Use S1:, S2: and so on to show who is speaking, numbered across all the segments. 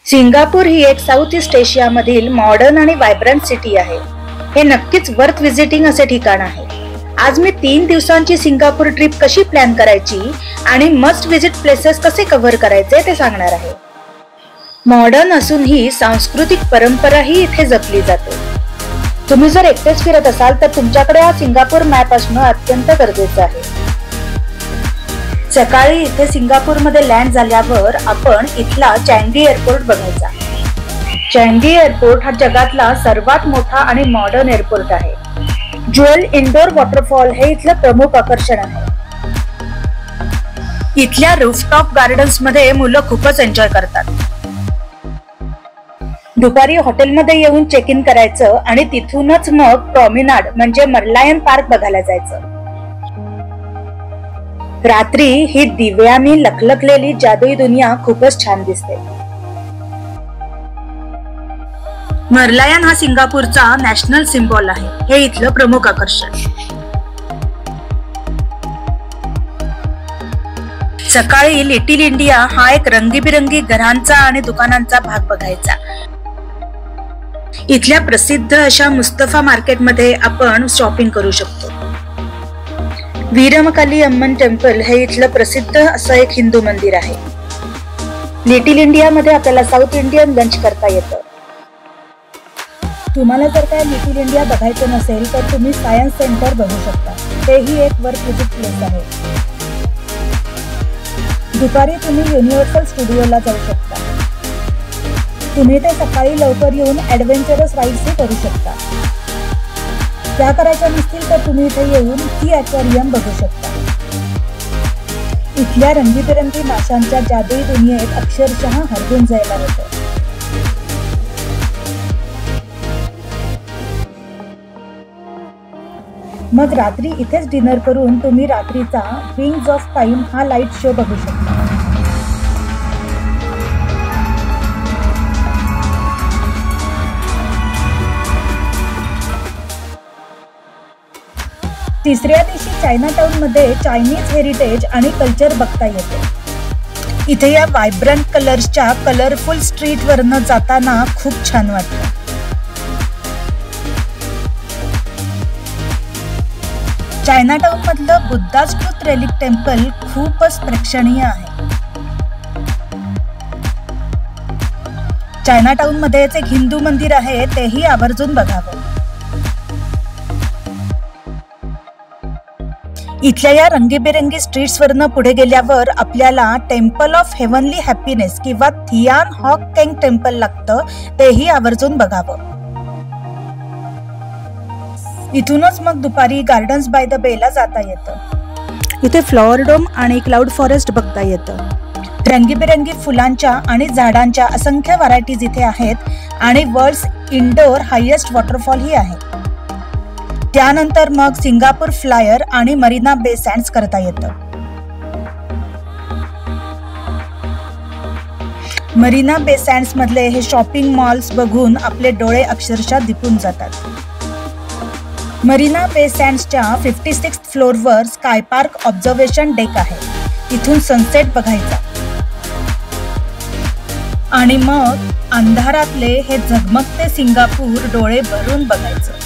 S1: Singapore ही एक south east एशियामधील modern आणि vibrant city आहे। हे नक्कीच वर्थ विजिटिंग असे ठिकाण आहे। आज मी 3 दिवसांची सिंगापूर ट्रिप कशी प्लॅन करायची आणि मस्ट विजिट प्लेसेस कसे कव्हर करायचे ते सांगणार आहे। मॉडर्न असूनही सांस्कृतिक परंपराही इथे जपली जाते। तुम्ही जर एकटेच फिरत असाल तर तुमच्याकडे हा सिंगापूर मॅप असणं अत्यंत गरजेचं आहे। सकाळी इथे सिंगापूरमध्ये लँड झाल्यावर आपण इथला चँगी एअरपोर्ट बघायचा। चँगी एअरपोर्ट हा जगातला सर्वात मोठा आणि मॉडर्न एअरपोर्ट आहे। ज्वेल इंडोर वॉटरफॉल हे इथलं प्रमुख आकर्षण आहे। इथल्या रूफटॉप गार्डन्स मध्ये मुलं खूपच एन्जॉय करतात। दुपारी हॉटेलमध्ये येऊन चेक इन करायचं आणि तिथूनच मग प्रॉमिनाड म्हणजे मर्लायन पार्क बघायला जायचं। रात्री ही दिव्यांनी लखलखलेली जादुई दुनिया खूपच छान दिसते। मर्लायन हा सिंगापूरचा नॅशनल सिम्बॉल आहे। हे इथलं प्रमुख आकर्षण। सकाळी लिटिल इंडिया हा एक रंगीबिरंगी घरांचा आणि दुकानांचा भाग बघायचा। इथल्या प्रसिद्ध अशा मुस्तफा मार्केटमध्ये आपण शॉपिंग करू शकतो। वीरमकाली अम्मन टेम्पल हे इथलं प्रसिद्ध असं एक हिंदू मंदिर आहे। लिटिल इंडिया मध्ये आपल्याला साऊथ इंडियन लंच करता येतं। तुम्हाला जर काय लिटिल इंडिया बघायचं नसेल तर तुम्ही सायन्स सेंटर बघू शकता। तेही एक वर्थ विजिट प्लेस आहे। दुपारी तुम्ही युनिव्हर्सल स्टुडिओला जाऊ शकता। तुम्ही ते सकाळी लवकर येऊन ॲडव्हेंचरस राईड्सही करू शकता। त्या करायच्या नसतील तर तुम्ही इथे येऊन सी ॲक्वेरियम बघू शकता। इथल्या रंगीबेरंगी माशांच्या जादुई दुनियेत अक्षरशः हरवून जायला होतं। मग रात्री इथेच डिनर करून तुम्ही रात्रीचा विंग्स ऑफ टाइम हा लाईट शो बघू शकता। तिसऱ्या दिवशी चायना टाउन मध्ये चायनीज हेरिटेज आणि कल्चर बघता येते। इथे या व्हायब्रंट कलर्सच्या कलरफुल स्ट्रीट वरनं जाताना खूप छान वाटतं। चायना टाउन मधलं बुद्धाज ट्रूथ रेलिक टेम्पल खूपच प्रेक्षणीय आहे। चायना टाउन मध्येच एक हिंदू मंदिर आहे, तेही आवर्जून बघावं। इथल्या या रंगीबेरंगी स्ट्रीट्स वरनं पुढे गेल्यावर आपल्याला टेम्पल ऑफ हेवनली हॅपीनेस किंवा थियान हॉक केंग टेम्पल लागतं, तेही आवर्जून बघावं। इथूनच मग दुपारी गार्डन्स बाय द बेला जाता येतं। इथे फ्लॉवर डोम आणि क्लाउड फॉरेस्ट बघता येतं। रंगीबेरंगी फुलांच्या आणि झाडांच्या असंख्य व्हरायटीज इथे आहेत आणि वर्ल्ड्स इंडोर हायेस्ट वॉटरफॉल ही आहे। त्यानंतर मग सिंगापूर फ्लायर आणि मरीना बे सँड्स करता येतं। मरीना बे सँड्स मधले हे शॉपिंग मॉल्स बघून आपले डोळे अक्षरशः दिपून जातात। मरीना बे सँड्सच्या 56th फ्लोअरवर स्काय पार्क ऑब्झर्वेशन डेक आहे। इथून सनसेट बघायचा आणि मग अंधारातले हे झगमगते सिंगापूर डोळे भरून बघायचं।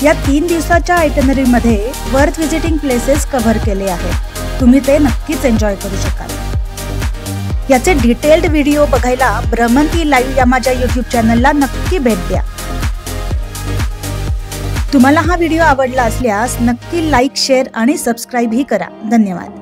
S1: या 3 दिवसाच्या आयटनरी मध्ये वर्थ विजिटिंग प्लेसेस कव्हर केले आहेत। तुम्ही ते नक्कीच एन्जॉय करू शकाल। याचे डिटेल्ड व्हिडिओ बघायला भ्रमंती लाईव्ह या माझ्या YouTube चॅनलला नक्की भेट द्या। तुम्हाला हा व्हिडिओ आवडला असल्यास नक्की लाईक, शेअर आणि सबस्क्राईब ही करा। धन्यवाद।